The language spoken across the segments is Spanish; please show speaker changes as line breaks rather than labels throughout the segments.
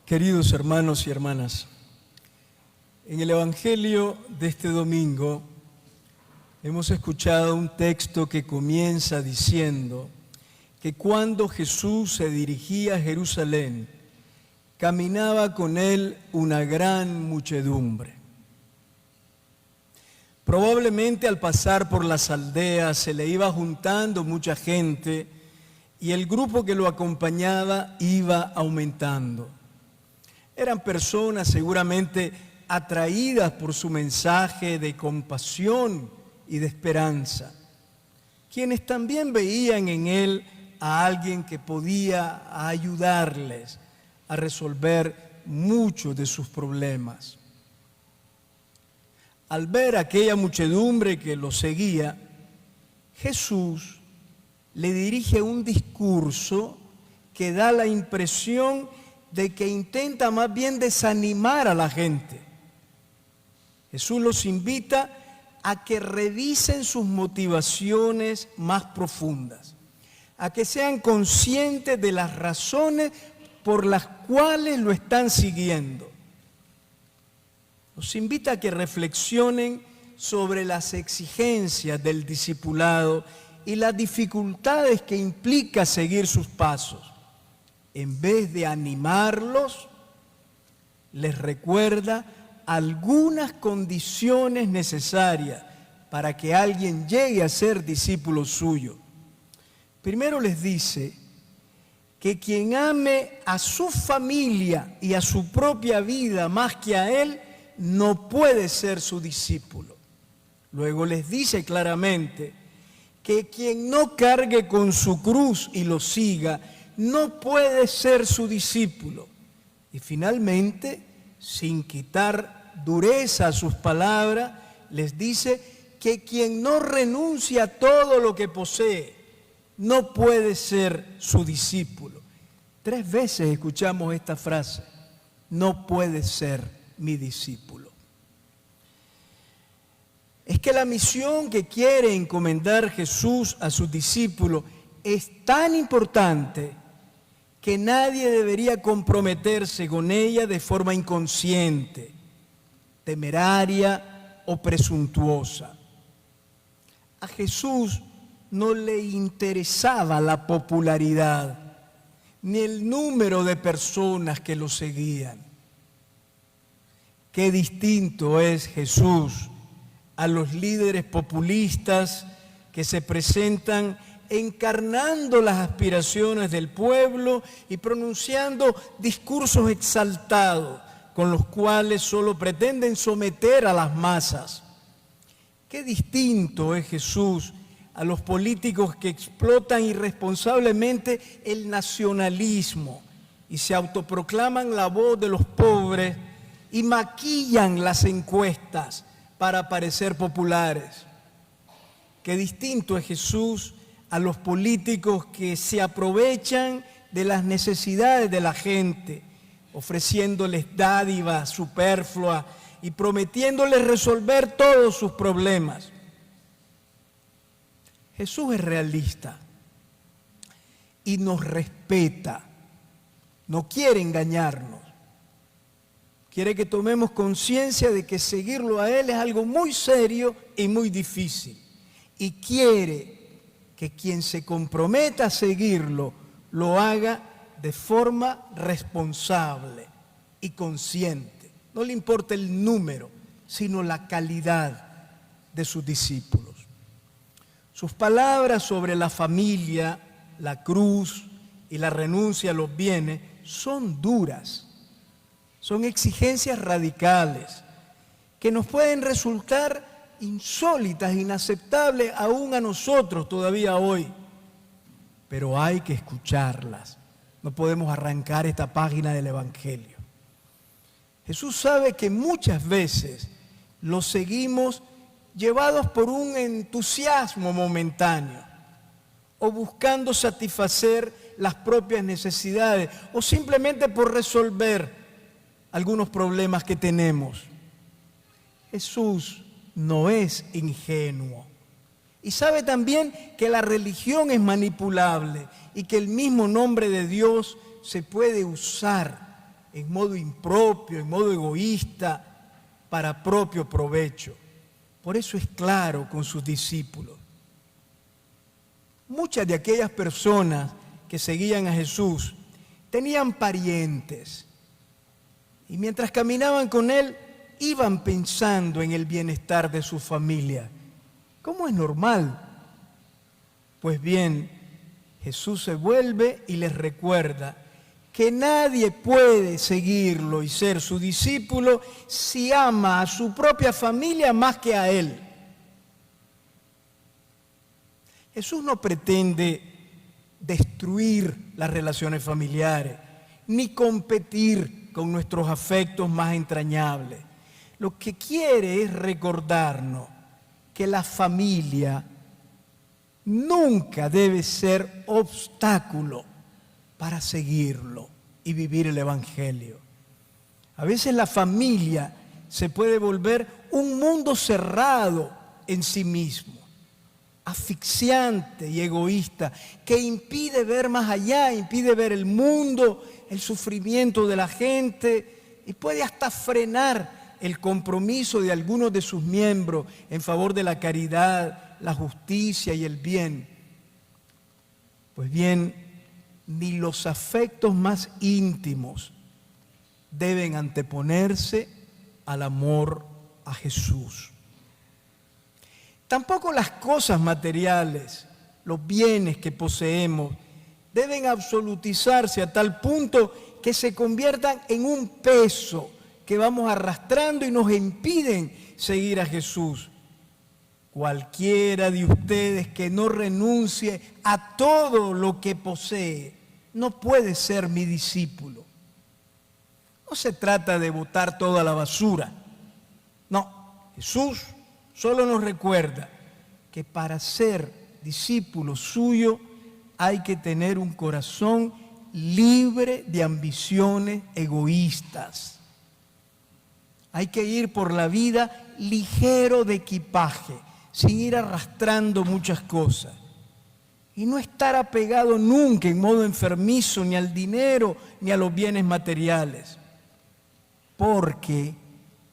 Queridos hermanos y hermanas, en el Evangelio de este domingo hemos escuchado un texto que comienza diciendo que cuando Jesús se dirigía a Jerusalén, caminaba con él una gran muchedumbre. Probablemente al pasar por las aldeas se le iba juntando mucha gente y el grupo que lo acompañaba iba aumentando. Eran personas seguramente atraídas por su mensaje de compasión y de esperanza, quienes también veían en él a alguien que podía ayudarles a resolver muchos de sus problemas. Al ver aquella muchedumbre que lo seguía, Jesús le dirige un discurso que da la impresión de que intenta más bien desanimar a la gente. Jesús los invita a que revisen sus motivaciones más profundas, a que sean conscientes de las razones por las cuales lo están siguiendo. Los invita a que reflexionen sobre las exigencias del discipulado y las dificultades que implica seguir sus pasos. En vez de animarlos, les recuerda algunas condiciones necesarias para que alguien llegue a ser discípulo suyo. Primero les dice que quien ame a su familia y a su propia vida más que a él, no puede ser su discípulo. Luego les dice claramente que quien no cargue con su cruz y lo siga, no puede ser su discípulo. Y finalmente, sin quitar dureza a sus palabras, les dice que quien no renuncia a todo lo que posee, no puede ser su discípulo. 3 veces escuchamos esta frase: no puede ser mi discípulo. Es que la misión que quiere encomendar Jesús a sus discípulos es tan importante que nadie debería comprometerse con ella de forma inconsciente, temeraria o presuntuosa. A Jesús no le interesaba la popularidad, ni el número de personas que lo seguían. Qué distinto es Jesús a los líderes populistas que se presentan encarnando las aspiraciones del pueblo y pronunciando discursos exaltados con los cuales solo pretenden someter a las masas. Qué distinto es Jesús a los políticos que explotan irresponsablemente el nacionalismo y se autoproclaman la voz de los pobres y maquillan las encuestas para parecer populares. Qué distinto es Jesús a los políticos que se aprovechan de las necesidades de la gente, ofreciéndoles dádivas superfluas y prometiéndoles resolver todos sus problemas. Jesús es realista y nos respeta, no quiere engañarnos. Quiere que tomemos conciencia de que seguirlo a Él es algo muy serio y muy difícil. Y quiere que quien se comprometa a seguirlo, lo haga de forma responsable y consciente. No le importa el número, sino la calidad de sus discípulos. Sus palabras sobre la familia, la cruz y la renuncia a los bienes son duras. Son exigencias radicales que nos pueden resultar insólitas, inaceptables aún a nosotros todavía hoy. Pero hay que escucharlas. No podemos arrancar esta página del Evangelio. Jesús sabe que muchas veces lo seguimos llevados por un entusiasmo momentáneo o buscando satisfacer las propias necesidades o simplemente por resolver algunos problemas que tenemos. Jesús no es ingenuo y sabe también que la religión es manipulable y que el mismo nombre de Dios se puede usar en modo impropio, en modo egoísta, para propio provecho. Por eso es claro con sus discípulos. Muchas de aquellas personas que seguían a Jesús tenían parientes y mientras caminaban con Él iban pensando en el bienestar de su familia. ¿Cómo es normal? Pues bien, Jesús se vuelve y les recuerda que nadie puede seguirlo y ser su discípulo si ama a su propia familia más que a Él. Jesús no pretende destruir las relaciones familiares, ni competir con nuestros afectos más entrañables. Lo que quiere es recordarnos que la familia nunca debe ser obstáculo para seguirlo y vivir el Evangelio. A veces la familia se puede volver un mundo cerrado en sí mismo, asfixiante y egoísta, que impide ver más allá, impide ver el mundo, el sufrimiento de la gente y puede hasta frenar el compromiso de algunos de sus miembros en favor de la caridad, la justicia y el bien. Pues bien, ni los afectos más íntimos deben anteponerse al amor a Jesús. Tampoco las cosas materiales, los bienes que poseemos, deben absolutizarse a tal punto que se conviertan en un peso que vamos arrastrando y nos impiden seguir a Jesús. Cualquiera de ustedes que no renuncie a todo lo que posee, no puede ser mi discípulo. No se trata de botar toda la basura. No, Jesús solo nos recuerda que para ser discípulo suyo hay que tener un corazón libre de ambiciones egoístas. Hay que ir por la vida ligero de equipaje, sin ir arrastrando muchas cosas. Y no estar apegado nunca en modo enfermizo ni al dinero ni a los bienes materiales. Porque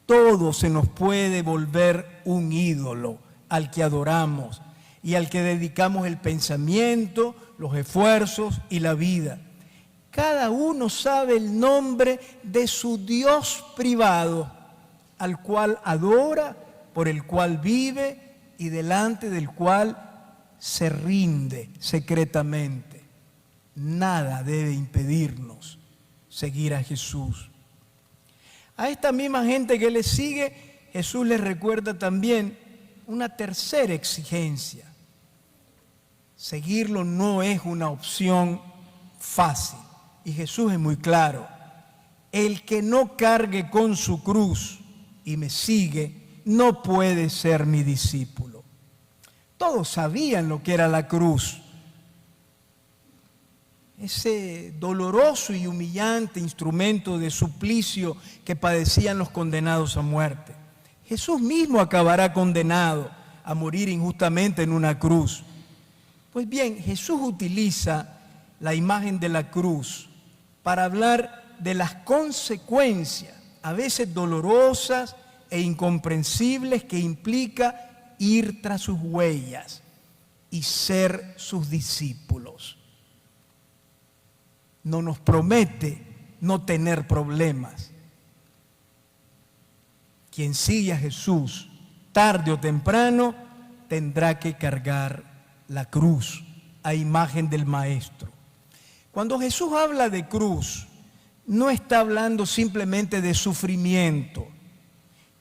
todo se nos puede volver un ídolo al que adoramos y al que dedicamos el pensamiento, los esfuerzos y la vida. Cada uno sabe el nombre de su Dios privado, al cual adora, por el cual vive y delante del cual se rinde secretamente. Nada debe impedirnos seguir a Jesús. A esta misma gente que le sigue, Jesús les recuerda también una tercera exigencia. Seguirlo no es una opción fácil. Y Jesús es muy claro. El que no cargue con su cruz y me sigue, no puede ser mi discípulo. Todos sabían lo que era la cruz. Ese doloroso y humillante instrumento de suplicio que padecían los condenados a muerte. Jesús mismo acabará condenado a morir injustamente en una cruz. Pues bien, Jesús utiliza la imagen de la cruz para hablar de las consecuencias, a veces dolorosas e incomprensibles, que implica ir tras sus huellas y ser sus discípulos. No nos promete no tener problemas. Quien sigue a Jesús, tarde o temprano, tendrá que cargar la cruz a imagen del Maestro. Cuando Jesús habla de cruz, no está hablando simplemente de sufrimiento.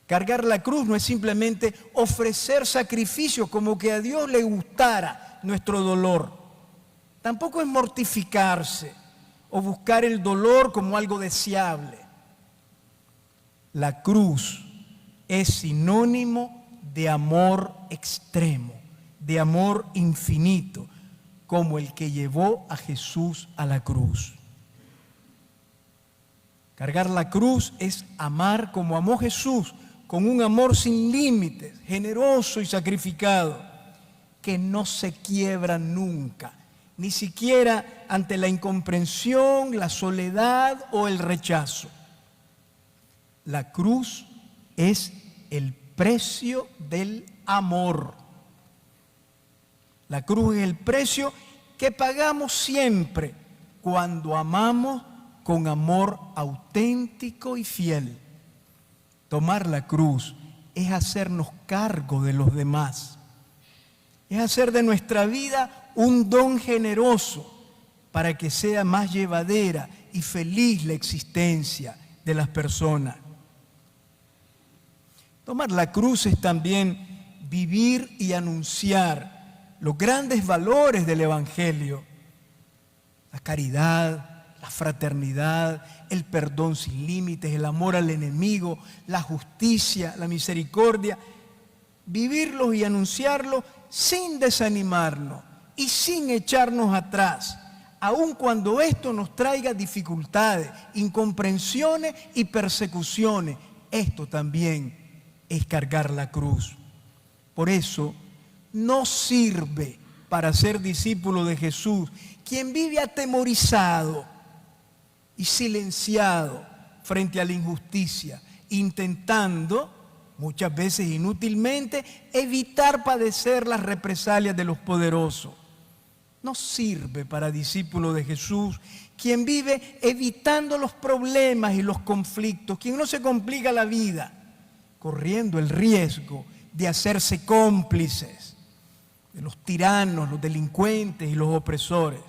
Cargar la cruz no es simplemente ofrecer sacrificio como que a Dios le gustara nuestro dolor. Tampoco es mortificarse o buscar el dolor como algo deseable. La cruz es sinónimo de amor extremo, de amor infinito, como el que llevó a Jesús a la cruz. Cargar la cruz es amar como amó Jesús, con un amor sin límites, generoso y sacrificado, que no se quiebra nunca, ni siquiera ante la incomprensión, la soledad o el rechazo. La cruz es el precio del amor. La cruz es el precio que pagamos siempre cuando amamos con amor auténtico y fiel. Tomar la cruz es hacernos cargo de los demás. Es hacer de nuestra vida un don generoso para que sea más llevadera y feliz la existencia de las personas. Tomar la cruz es también vivir y anunciar los grandes valores del Evangelio: la caridad, la fraternidad, el perdón sin límites, el amor al enemigo, la justicia, la misericordia. Vivirlos y anunciarlos sin desanimarnos y sin echarnos atrás, aun cuando esto nos traiga dificultades, incomprensiones y persecuciones. Esto también es cargar la cruz. Por eso, no sirve para ser discípulo de Jesús quien vive atemorizado y silenciado frente a la injusticia, intentando, muchas veces inútilmente, evitar padecer las represalias de los poderosos. No sirve para discípulo de Jesús quien vive evitando los problemas y los conflictos, quien no se complica la vida, corriendo el riesgo de hacerse cómplices de los tiranos, los delincuentes y los opresores.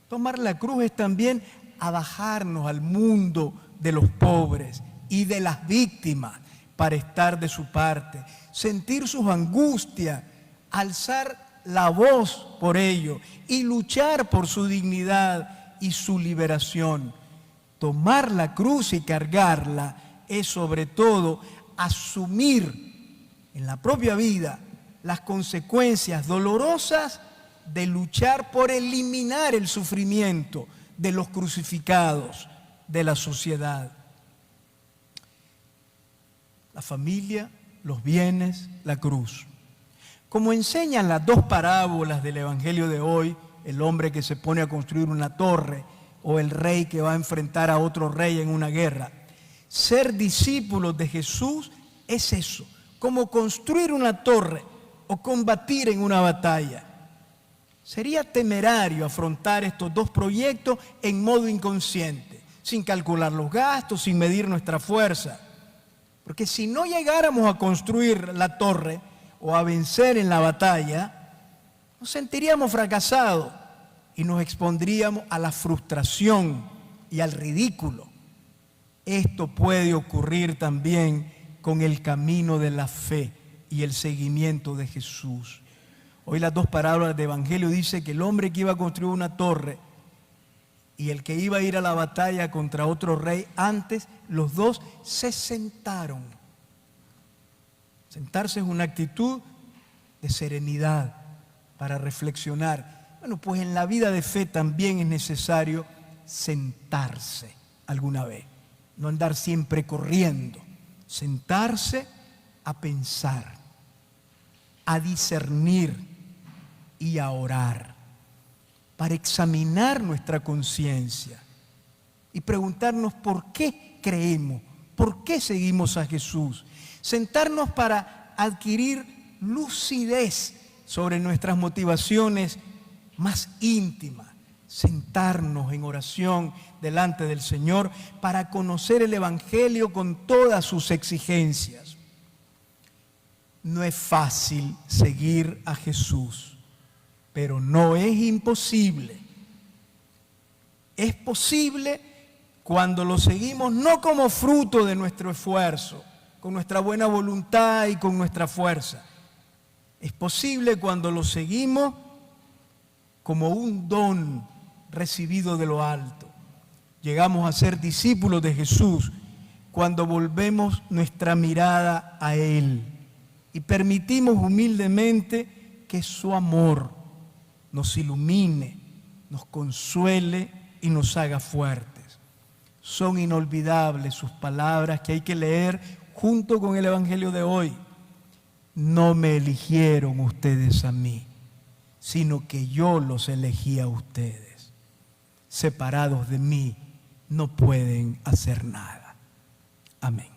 Tomar la cruz es también abajarnos al mundo de los pobres y de las víctimas para estar de su parte, sentir sus angustias, alzar la voz por ello y luchar por su dignidad y su liberación. Tomar la cruz y cargarla es sobre todo asumir en la propia vida las consecuencias dolorosas de luchar por eliminar el sufrimiento de los crucificados de la sociedad. La familia, los bienes, la cruz. Como enseñan las dos parábolas del Evangelio de hoy, el hombre que se pone a construir una torre o el rey que va a enfrentar a otro rey en una guerra, ser discípulos de Jesús es eso, como construir una torre o combatir en una batalla. Sería temerario afrontar estos dos proyectos en modo inconsciente, sin calcular los gastos, sin medir nuestra fuerza. Porque si no llegáramos a construir la torre o a vencer en la batalla, nos sentiríamos fracasados y nos expondríamos a la frustración y al ridículo. Esto puede ocurrir también con el camino de la fe y el seguimiento de Jesús. Hoy las dos parábolas del Evangelio dicen que el hombre que iba a construir una torre y el que iba a ir a la batalla contra otro rey, antes los dos se sentaron. Sentarse es una actitud de serenidad para reflexionar. Bueno, pues en la vida de fe también es necesario sentarse alguna vez, no andar siempre corriendo. Sentarse a pensar, a discernir y a orar, para examinar nuestra conciencia y preguntarnos por qué creemos, por qué seguimos a Jesús. Sentarnos para adquirir lucidez sobre nuestras motivaciones más íntimas. Sentarnos en oración delante del Señor para conocer el Evangelio con todas sus exigencias. No es fácil seguir a Jesús, pero no es imposible. Es posible cuando lo seguimos no como fruto de nuestro esfuerzo, con nuestra buena voluntad y con nuestra fuerza. Es posible cuando lo seguimos como un don recibido de lo alto. Llegamos a ser discípulos de Jesús cuando volvemos nuestra mirada a Él y permitimos humildemente que su amor nos ilumine, nos consuele y nos haga fuertes. Son inolvidables sus palabras que hay que leer junto con el Evangelio de hoy. No me eligieron ustedes a mí, sino que yo los elegí a ustedes. Separados de mí, no pueden hacer nada. Amén.